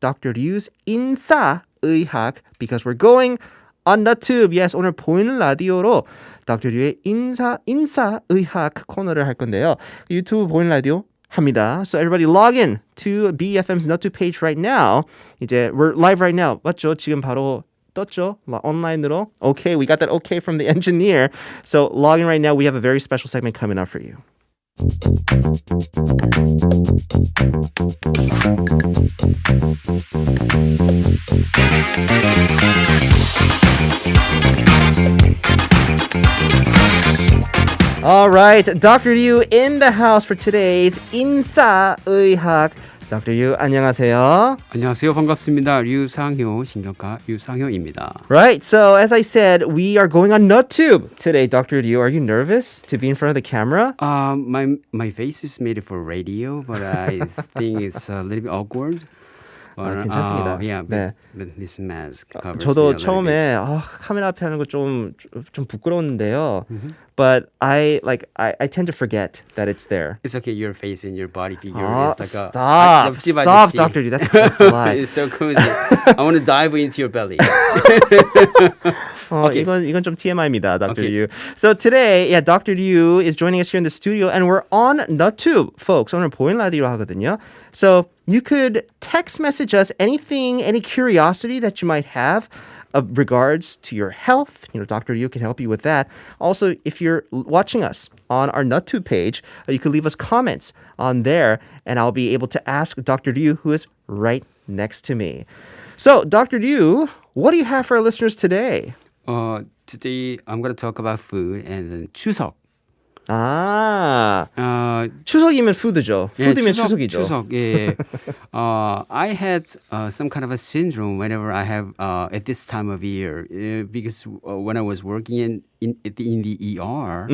Dr.류's 인사의학 because we're going on the tube. Yes, 오늘 보이는 라디오로 Dr.류의 인사의학 코너를 할 건데요. 유튜브 보이는 라디오 합니다. So everybody log in to BFM's NotTube page right now. 이제 we're live right now. 맞죠? 지금 바로 떴죠? 온라인으로. Okay, we got that okay from the engineer. So log in right now. We have a very special segment coming up for you. All right, Dr. 류 in the house for today's 인사의학. Dr. 류, 안녕하세요. 안녕하세요. 반갑습니다. 류상효, 신경과 류상효입니다. Right, so as I said, we are going on NotTube today. Dr. 류, are you nervous to be in front of the camera? My face is made for radio, but I think it's a little bit awkward. 괜찮습니다. Yeah, 네. but this mask covers me a 저도 little 처음에 bit. 카메라 앞에 하는 거 좀 부끄러웠는데요. But I tend to forget that it's there. It's okay. Your face and your body figure is like stop, a Dr. 류. That's a lie. It's so cozy. I want to dive into your belly. Okay. 이건 좀 TMI입니다, Dr. 류. So today, Dr. 류 is joining us here in the studio, and we're on NotTube, folks. 오늘 보이는 라디오 하거든요. So you could text message us anything, any curiosity that you might have of regards to your health. Dr. Yu can help you with that. Also, if you're watching us on our NotTube page, you can leave us comments on there, and I'll be able to ask Dr. Yu, who is right next to me. So, Dr. Yu, what do you have for our listeners today? Today I'm going to talk about food and then 추석. 추석이면 푸드죠. 푸드면 추석이죠. 추석, 예. I had some kind of a syndrome whenever I have at this time of year because when I was working in the ER,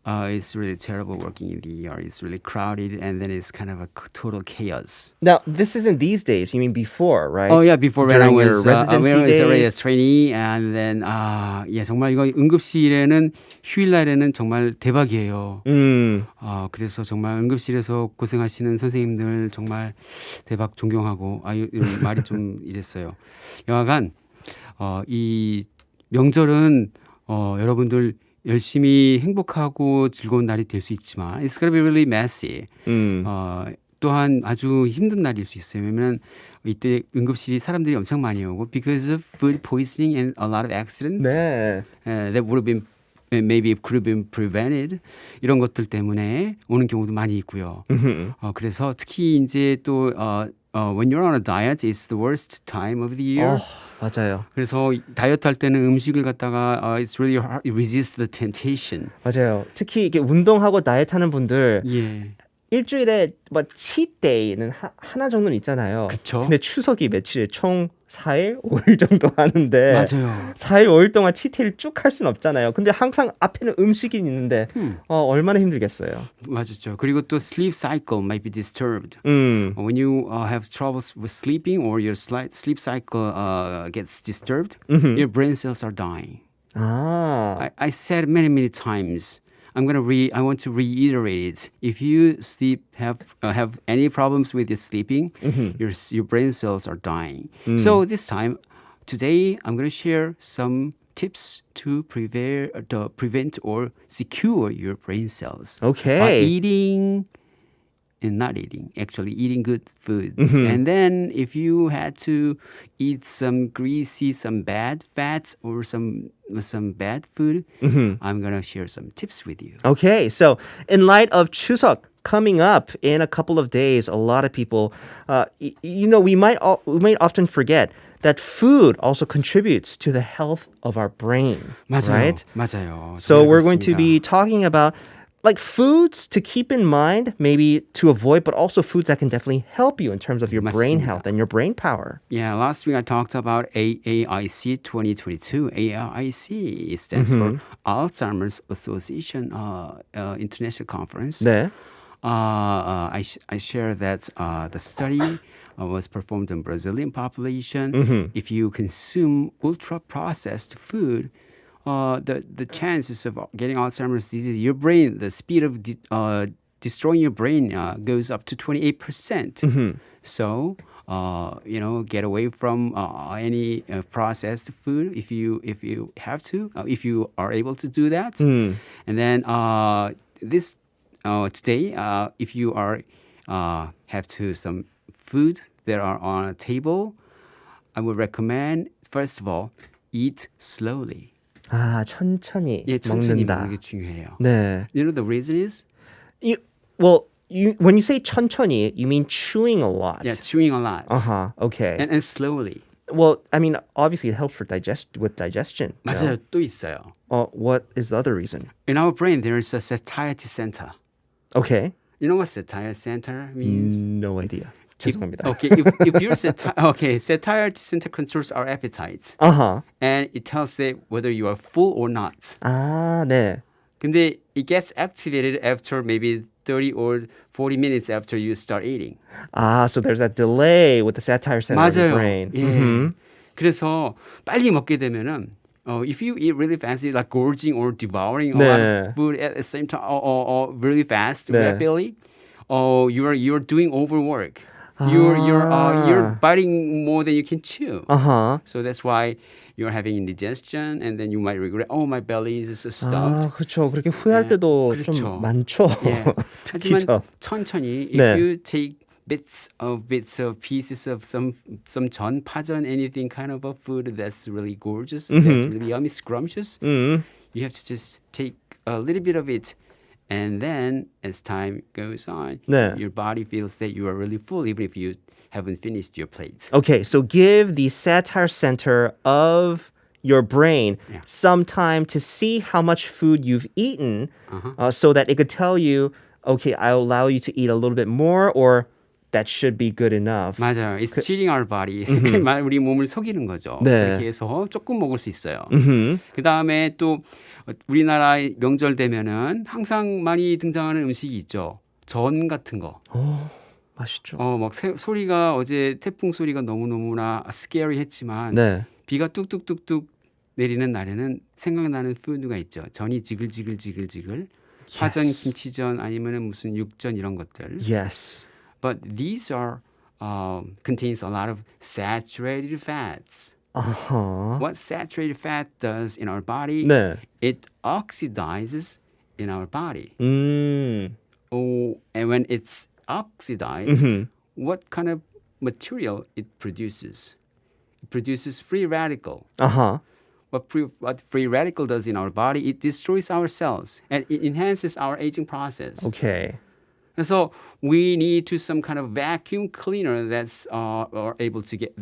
it's really terrible working in the ER. It's really crowded, and then it's kind of a total chaos. Now, this isn't these days. You mean before, right? Oh, yeah, before when I was already a trainee, and then 정말 이거 응급실에는 휴일날에는 정말 대박이에요. 그래서 정말 응급실에서 고생하시는 선생님들 정말 대박 존경하고 이런 말이 좀 이랬어요. 여하간 이 명절은 여러분들 열심히 행복하고 즐거운 날이 될 수 있지만 it's gonna be really messy. 또한 아주 힘든 날일 수 있어요. 왜냐면 이때 응급실이 사람들이 엄청 많이 오고 because of food poisoning and a lot of accidents that would have been maybe could have been prevented 이런 것들 때문에 오는 경우도 많이 있고요. 그래서 특히 이제 또 when you're on a diet, it's the worst time of the year. 맞아요. 그래서 다이어트 할 때는 음식을 갖다가 it's really hard to resist the temptation. 맞아요. 특히 이게 운동하고 다이어트 하는 분들 일주일에 cheat day는 하나 정도는 있잖아요. 그쵸? 근데 추석이 며칠에 총 4일, 5일 정도 하는데 맞아요. 4일, 5일 동안 치트를 쭉 할 수는 없잖아요. 근데 항상 앞에는 음식이 있는데 얼마나 힘들겠어요. 맞죠. 그리고 또 sleep cycle might be disturbed. When you have troubles with sleeping or your sleep cycle gets disturbed, your brain cells are dying. I said many times. I want to reiterate it. If you have any problems with your sleeping, your brain cells are dying. So today, I'm going to share some tips to prevent or secure your brain cells. Okay. By eating and not eating, actually eating good foods. And then if you had to eat some greasy, some bad fats or some bad food, I'm going to share some tips with you. Okay, so in light of Chuseok coming up in a couple of days, a lot of people, we might often forget that food also contributes to the health of our brain. 맞아요. Right? 맞아요. So we're going to be talking about like foods to keep in mind, maybe to avoid, but also foods that can definitely help you in terms of your brain health and your brain power. Yeah, last week I talked about AAIC 2022. AAIC stands for Alzheimer's Association International Conference. 네. I shared that the study was performed in Brazilian population. If you consume ultra-processed food, the chances of getting Alzheimer's disease, your brain, the speed of destroying your brain goes up to 28%. So get away from any processed food if you have to, if you are able to do that. And then this today, if you are have to some food that are on a table, I would recommend first of all eat slowly. 아, 천천히 예, 천천히 먹는다. 먹는 게 중요해요. 네. You know the reason is? When you say 천천히, you mean chewing a lot. Yeah, chewing a lot. Uh-huh. Okay. And slowly. Well, I mean, obviously it helps for digestion. 맞아요. 또 있어요. What is the other reason? In our brain, there is a satiety center. Okay. You know what satiety center means? No idea. 죄송합니다. If you're satiety center controls our appetite. Uh-huh. And it tells them whether you are full or not. 아, 네. 근데 it gets activated after maybe 30 or 40 minutes after you start eating. Ah, so there's that delay with the satire center of the 맞아요. brain. 예. Mm-hmm. 그래서 빨리 먹게 되면은 if you eat really fast, like gorging or devouring a lot 네. of food at the same time, or really fast, 네. rapidly, you're doing overwork. You're biting more than you can chew. Uh-huh. So that's why you're having indigestion, and then you might regret. Oh, my belly is so stuffed. 아, 그렇죠. 그렇게 후회할 때도 그렇죠. 좀 많죠. 예. 하지만 특히죠. 천천히, if 네. you take bits of pieces of some 전, 파전, anything kind of a food that's really gorgeous, that's really yummy, scrumptious, you have to just take a little bit of it. And then, as time goes on, 네. your body feels that you are really full, even if you haven't finished your plate. Okay, so give the satire center of your brain some time to see how much food you've eaten so that it could tell you, okay, I'll allow you to eat a little bit more, or that should be good enough. 맞아요. It's cheating our body. 우리 몸을 속이는 거죠. 네. 그렇게 해서 조금 먹을 수 있어요. 그 다음에 또 우리나라 명절 되면은 항상 많이 등장하는 음식이 있죠. 전 같은 거. 맛있죠. 막 소리가 어제 태풍 소리가 너무너무나 스케어리했지만 네. 비가 뚝뚝뚝뚝 내리는 날에는 생각나는 푸드가 있죠. 전이 지글지글. 파전, 김치전 아니면은 무슨 육전 이런 것들. Yes. But these are contains a lot of saturated fats. Uh-huh. What saturated fat does in our body, 네. it oxidizes in our body. 음. And when it's oxidized, what kind of material it produces? It produces free radical. Uh-huh. What free radical does in our body, it destroys our cells and it enhances our aging process. Okay. And so we need to some kind of vacuum cleaner that's able to get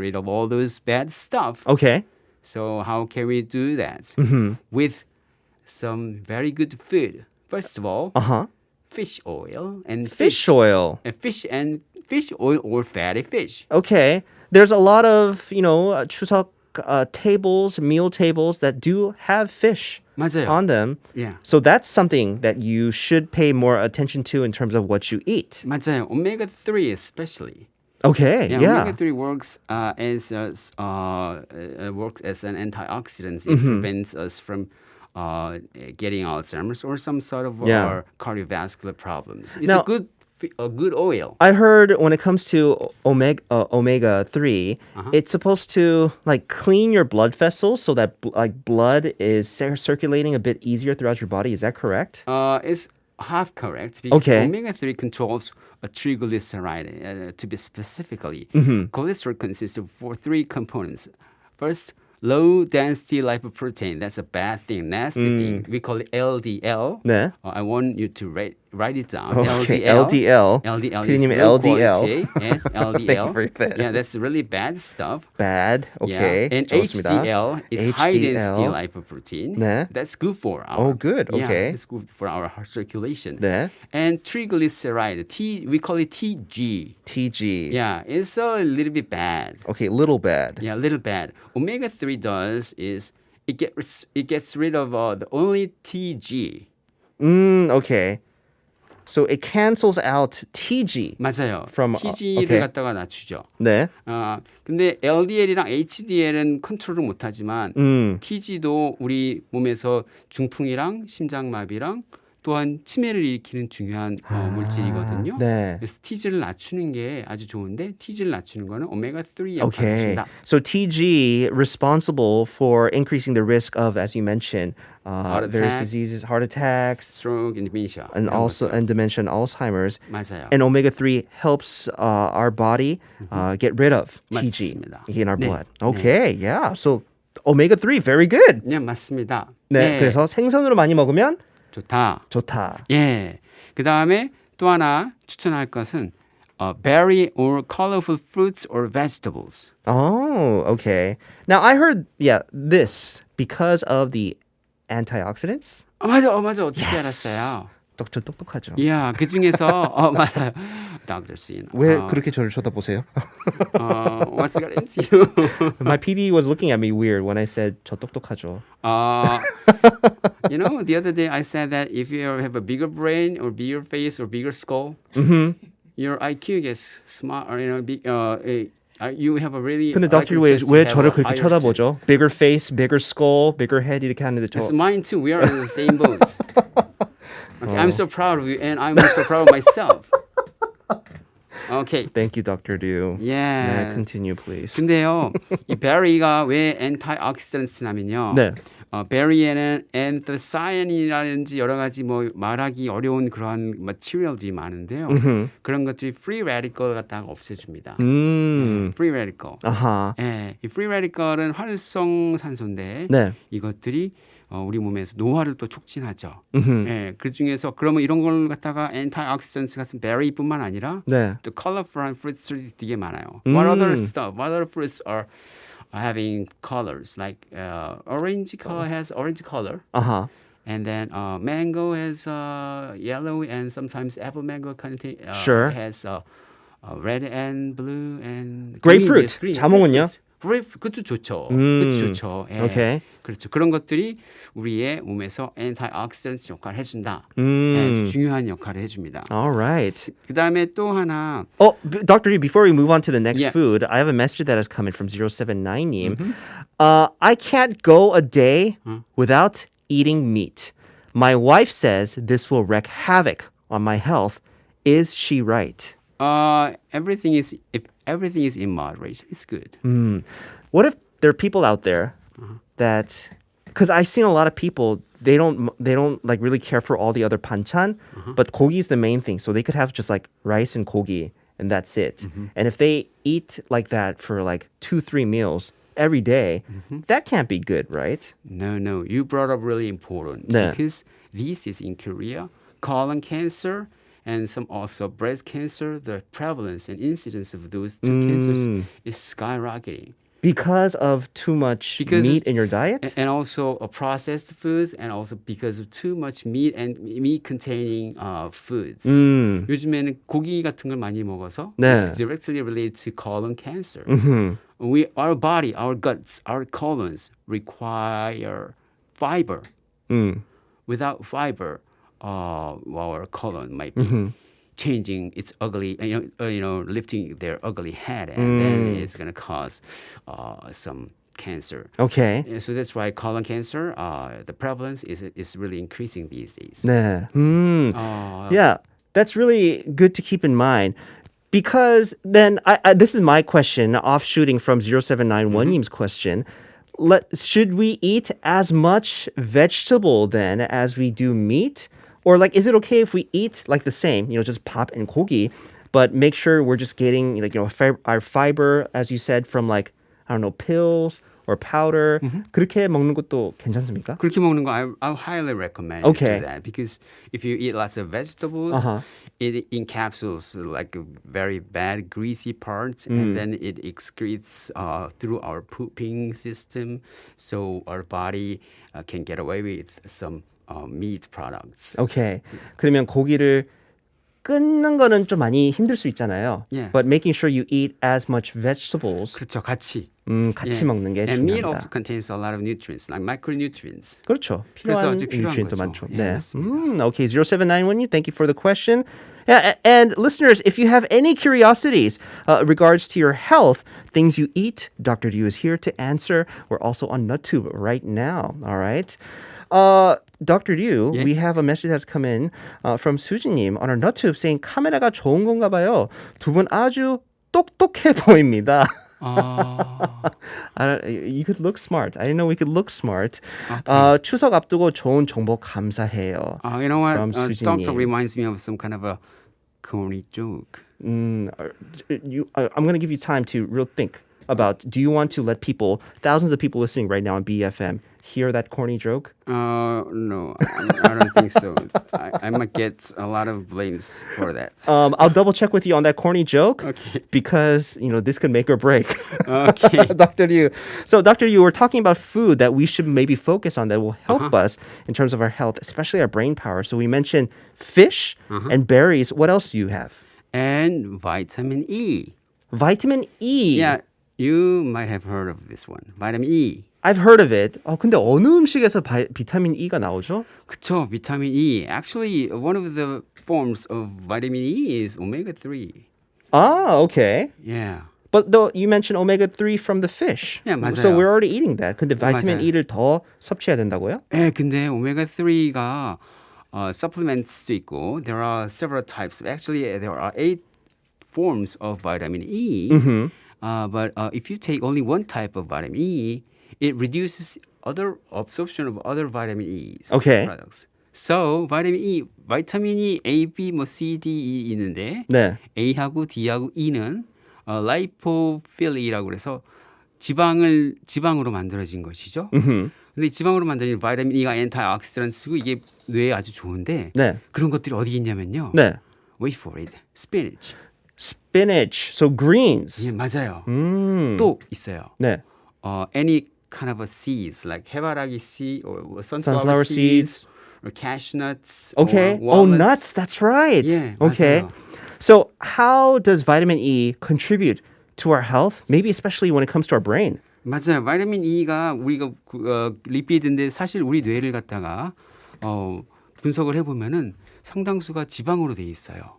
rid of all those bad stuff. Okay. So how can we do that? With some very good food. First of all, fish oil and Fish oil. fish oil or fatty fish. Okay. There's a lot of, 추석 meal tables that do have fish 맞아요. on them. Yeah. So that's something that you should pay more attention to in terms of what you eat. 맞아요. Omega-3 especially. Okay. Yeah. Omega-3 works as an antioxidant. It prevents us from getting Alzheimer's or some sort of cardiovascular problems. It's Now, a good oil. I heard when it comes to omega-3, it's supposed to clean your blood vessels so that blood is circulating a bit easier throughout your body. Is that correct? It's half correct because Okay. omega-3 controls a triglyceride. To be specifically, cholesterol consists of three components. First, low density lipoprotein. That's a bad thing, nasty thing. We call it LDL. 네. I want you to write it down. Okay, LDL. LDL is 피디님, low LDL. quality. Yeah, LDL. Thank you for that. Yeah, that's really bad stuff. Bad. Okay. Yeah. And 좋습니다. HDL is high density lipoprotein. 네. That's good for our. Oh, good. Okay. Yeah, it's good for our heart circulation. 네. And triglyceride, we call it TG. TG. Yeah, it's a little bit bad. Okay, little bad. Yeah, a little bad. Omega-3 does is it gets rid of the only TG. Okay. So it cancels out TG. 맞아요. From, TG를 okay. 갖다가 낮추죠. 네. 근데 LDL이랑 HDL은 컨트롤을 못하지만 TG도 우리 몸에서 중풍이랑 심장마비랑 또한 치매를 일으키는 중요한 물질이거든요. 네. 그래서 TG를 낮추는 게 아주 좋은데 TG를 낮추는 거는 오메가3 역할을 Okay. 해준다. So TG responsible for increasing the risk of, as you mentioned, Heart various attack, diseases, heart attacks, stroke, and dementia. and 이런 also 것들. and dementia and Alzheimer's. 맞아요. And omega-3 helps our body get rid of TG 맞습니다. in our 네. blood. Okay, yeah. So omega-3 very good. 네, 맞습니다. 네, 그래서 생선으로 많이 먹으면 좋다. 좋다. 예. 그 다음에 또 하나 추천할 것은 berry or colorful fruits or vegetables. Oh, okay. Now I heard, this because of the antioxidants. 맞아. 어떻게 Yes. 알았어요? 저 똑똑하죠. 야, 그 중에서 맞아요. Dr. Sin. 왜 그렇게 저를 쳐다보세요? What's got into you? My PD was looking at me weird when I said 저 똑똑하죠. The other day I said that if you have a bigger brain or bigger face or bigger skull, your IQ gets smart. Or, you have a really. 근데 Dr. 왜 저를 그렇게 쳐다보죠? Bigger face, bigger skull, bigger head 이렇게 하는데 저. It's mine too. We are in the same boat. Okay, I'm so proud of you, and I'm so proud of myself. Okay. Thank you, Dr. Ryu. Yeah. 네, continue, please. 근데요, 이 베리가 왜 antioxidants냐면요. 네. 베리에는 anthocyan이라든지 여러 가지 뭐 말하기 어려운 그런 material들이 많은데요. 그런 것들이 free radical 갖다가 없애줍니다. free radical. 아하. 예, 이 free radical은 활성산소인데 네. 이것들이 우리 몸에서 노화를 또 촉진하죠. 예, 그 중에서 그러면 이런 걸 갖다가 antioxidants 같은 베리뿐만 아니라 네. 또 colorful fruits들이 되게 많아요. What other stuff? What other fruits are having colors? Like orange color has orange color. 아하. And then mango has yellow, and sometimes apple mango Sure. has red and blue and Grapefruit. green. 자몽은요? 그것도 좋죠. 그것도 좋죠. 예. Okay. 그렇죠. 그런 것들이 우리의 몸에서 antioxidants 역할을 해준다. 예, 중요한 역할을 해줍니다. All right. 그 다음에 또 하나. Oh, Dr. Yu, before we move on to the next Yeah. food, I have a message that has come in from 079님. I can't go a day without eating meat. My wife says this will wreak havoc on my health. Is she right? If everything is in moderation, it's good. What if there are people out there that, because I've seen a lot of people, they don't like really care for all the other banchan, but gogi is the main thing. So they could have just like rice and gogi and that's it. And if they eat like that for like 2-3 meals every day, that can't be good, right? No. You brought up really important. 네. Because this is in Korea, colon cancer and some also breast cancer, the prevalence and incidence of those two cancers is skyrocketing. Because of too much meat in your diet? And also processed foods, and also because of too much meat and meat-containing foods. 요즘에는 고기 같은 걸 많이 먹어서 네. it's directly related to colon cancer. Our body, our guts, our colons require fiber. Without fiber, our colon might be changing its ugly, lifting their ugly head, and then it's going to cause some cancer. Okay. And so that's why colon cancer, the prevalence is really increasing these days. 네. Yeah, that's really good to keep in mind. Because then, this is my question, offshooting from 0791님's question. Should we eat as much vegetable then as we do meat? Or like, is it okay if we eat like the same, just pop and gogi, but make sure we're just getting our fiber, as you said, from like, I don't know, pills or powder. 그렇게 먹는 것도 괜찮습니까? 그렇게 먹는 거 I highly recommend you do that, because if you eat lots of vegetables, it encapsulates like very bad greasy parts, and then it excretes through our pooping system, so our body can get away with some meat products. Okay. 그러면 고기를 끊는 거는 좀 많이 힘들 수 있잖아요. Yeah. But making sure you eat as much vegetables. 그렇죠, 같이. 같이 먹는 게 And meat 중요합니다. also contains a lot of nutrients, like micronutrients. 그렇죠. 그래서 필요한 아주 필요한 nutrient도 거죠. 많죠. 예, 네. 맞습니다. Okay, 0791, thank you for the question. Yeah, and listeners, if you have any curiosities regards to your health, things you eat, Dr. Ryu is here to answer. We're also on NutTube right now. All right. Dr. Ryu, Yeah. we have a message that's come in from 수지님 on our nutube saying 카메라가 좋은 건가 봐요. 두 분 아주 똑똑해 보입니다. You could look smart. I didn't know we could look smart. Okay. 추석 앞두고 좋은 정보 감사해요. You know what? From 수지님. Doctor reminds me of some kind of a corny joke. I'm going to give you time to real think about, do you want to let people, thousands of people listening right now on BFM, hear that corny joke? No, I don't think so. I might get a lot of blames for that. I'll double check with you on that corny joke. Okay. Because, this could make or break. Okay. Dr. Ryu. So, Dr. Ryu, we're talking about food that we should maybe focus on that will help us in terms of our health, especially our brain power. So we mentioned fish and berries. What else do you have? And vitamin E. Vitamin E. Yeah, you might have heard of this one. Vitamin E. I've heard of it. 근데 어느 음식에서 비타민 E가 나오죠? 그쵸, vitamin E. Actually, one of the forms of vitamin E is omega-3. Okay. Yeah. But though you mentioned omega-3 from the fish. Yeah, 맞아요. So we're already eating that. 근데 비타민 맞아요. E를 더 섭취해야 된다고요? 네, 근데 omega-3가 supplements도 있고, there are several types. Actually, there are 8 forms of vitamin E. But if you take only one type of vitamin E, it reduces other absorption of other vitamin E's Okay. products. So vitamin E, A, B, C, D, E 있는데 네. A하고 D하고 E는 라이포필이라고 그래서 지방으로 만들어진 것이죠. 근데 지방으로 만들어진 바이타민 E가 엔티옥시던트고 이게 뇌에 아주 좋은데 네. 그런 것들이 어디 있냐면요. 네. Wait for it. Spinach. Spinach. So greens. 예, 맞아요. 또 있어요. 네. Any kind of a seeds like 해바라기 seed or Sunflower seeds. or cashew nuts. Okay. Or walnuts. Nuts. That's right. 예, Okay. 맞아요. So how does vitamin E contribute to our health? Maybe especially when it comes to our brain. 맞아요. 바이타민 E가 우리가 리피드인데 사실 우리 뇌를 갖다가 분석을 해보면은 상당수가 지방으로 돼 있어요.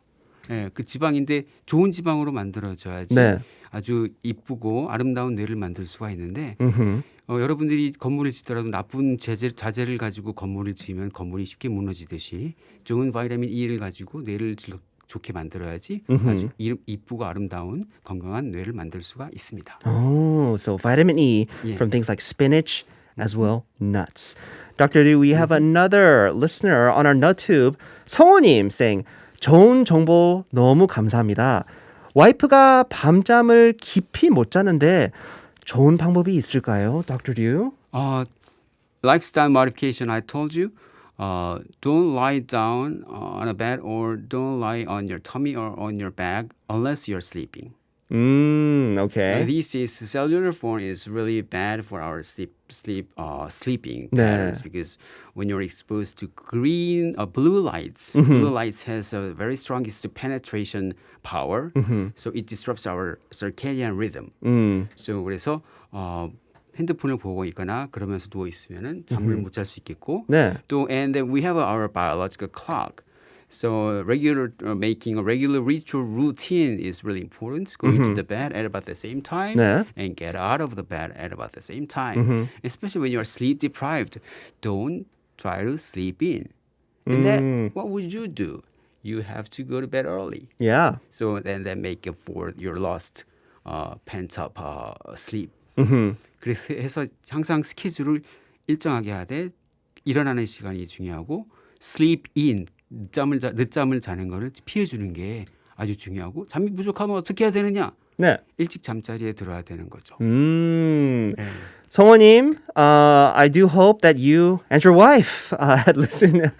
예, 그 지방인데 좋은 지방으로 만들어져야지 네. 아주 이쁘고 아름다운 뇌를 만들 수가 있는데 여러분들이 건물을 짓더라도 나쁜 자재를 가지고 건물을 지으면 건물이 쉽게 무너지듯이 좋은 바이타민 E를 가지고 뇌를 좋게 만들어야지 아주 이쁘고 아름다운 건강한 뇌를 만들 수가 있습니다. Oh, so vitamin E from things like spinach as well nuts. Dr. Ryu, we have another listener on our NutTube, 성호님 saying, 좋은 정보 너무 감사합니다. 와이프가 밤잠을 깊이 못 자는데 좋은 방법이 있을까요, Dr. Ryu? Lifestyle modification, I told you. Don't lie down on a bed or don't lie on your tummy or on your back unless you're sleeping. Okay. These days, cellular phone is really bad for our sleeping 네. patterns because when you're exposed to blue lights, blue lights has a very strongest penetration power, so it disrupts our circadian rhythm. So 그래서 핸드폰을 보고 있거나 그러면서 누워 있으면은 잠을 못 잘 수 있겠고 네. 또 and then we have our biological clock. So making a regular ritual routine is really important. Going to the bed at about the same time 네. and get out of the bed at about the same time. Especially when you are sleep deprived, don't try to sleep in. And then what would you do? You have to go to bed early. Yeah. So then make up for your lost pent up sleep. 그래서 해서 항상 스케줄을 일정하게 하되 일어나는 시간이 중요하고 sleep in 늦잠을 자는 거를 피해 주는 게 아주 중요하고 잠이 부족하면 어떻게 해야 되느냐? 네. 일찍 잠자리에 들어야 되는 거죠. 성호님, I do hope that you and your wife had listened,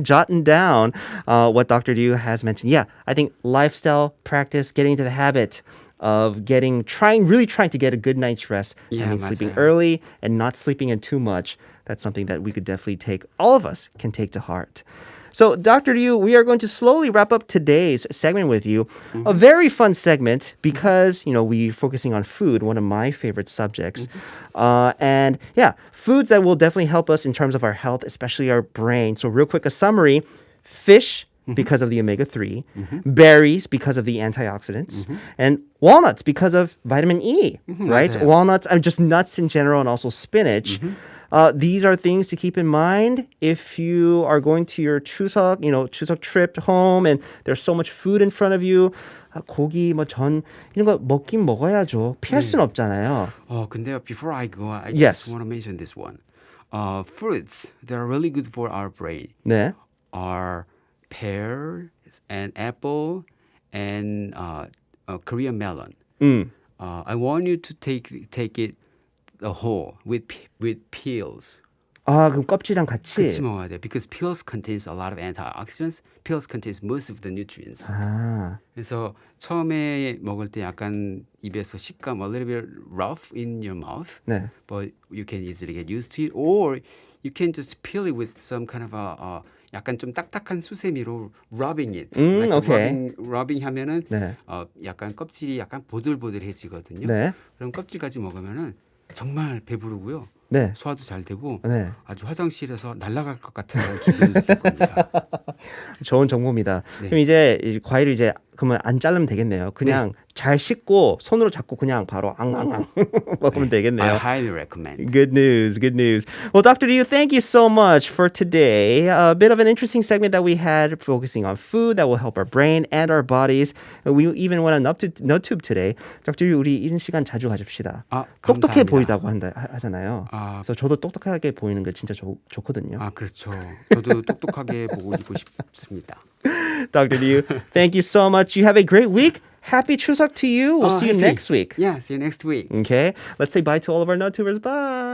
jotting down what Dr. Ryu has mentioned. Yeah, I think lifestyle practice, getting into the habit of really trying to get a good night's rest. Yeah, I mean, sleeping 맞아요. early and not sleeping in too much. That's something that we could definitely all of us can take to heart. So, Dr. Ryu, we are going to slowly wrap up today's segment with you. A very fun segment because, we're focusing on food, one of my favorite subjects. And yeah, foods that will definitely help us in terms of our health, especially our brain. So real quick, a summary. Fish, because of the omega-3. Berries, because of the antioxidants. And walnuts, because of vitamin E, right? 맞아요. Walnuts, just nuts in general, and also spinach. these are things to keep in mind if you are going to your 추석, 추석 trip home and there's so much food in front of you. 고기, 전 이런 거 먹긴 먹어야죠. 피할 수는 없잖아요. 근데요, before I go, I Yes. just want to mention this one. Fruits, they're really good for our brain. 네. Are pear and apple and Korean melon. I want you to take it the whole with peels. 그럼 껍질이랑 같이 먹어야 돼. Because peels contains a lot of antioxidants. Peels contains most of the nutrients. 그래서 처음에 먹을 때 약간 입에서 식감 a little bit rough in your mouth. 네. But you can easily get used to it. Or you can just peel it with some kind of a 약간 좀 딱딱한 수세미로 rubbing it. Like okay. rubbing 하면은 네. 약간 껍질이 약간 보들보들해지거든요. 네. 그럼 껍질까지 먹으면은 정말 배부르고요. 네. 소화도 잘 되고 네. 아주 화장실에서 날아갈 것 같은 기분을 느낄 겁니다. 좋은 정보입니다. 네. 그럼 이제 과일을 그러면 안 자르면 되겠네요. 그냥 잘 씻고 손으로 잡고 그냥 바로 앙앙앙 먹으면 되겠네요. I highly recommend. Good news, good news. Well, Dr. Ryu, thank you so much for today. A bit of an interesting segment that we had focusing on food that will help our brain and our bodies. We even went on NoTube today. Dr. Ryu, 우리 이런 시간 자주 가집시다. 똑똑해 감사합니다. 보이다고 하잖아요. 그래서 저도 똑똑하게 보이는 게 진짜 좋거든요. 그렇죠. 저도 똑똑하게 보고 있고 싶습니다. Dr. Ryu, thank you so much. You have a great week. Happy Chuseok to you. We'll see you happy. next week. Yeah, see you next week. Okay. Let's say bye to all of our NoTubers. Bye.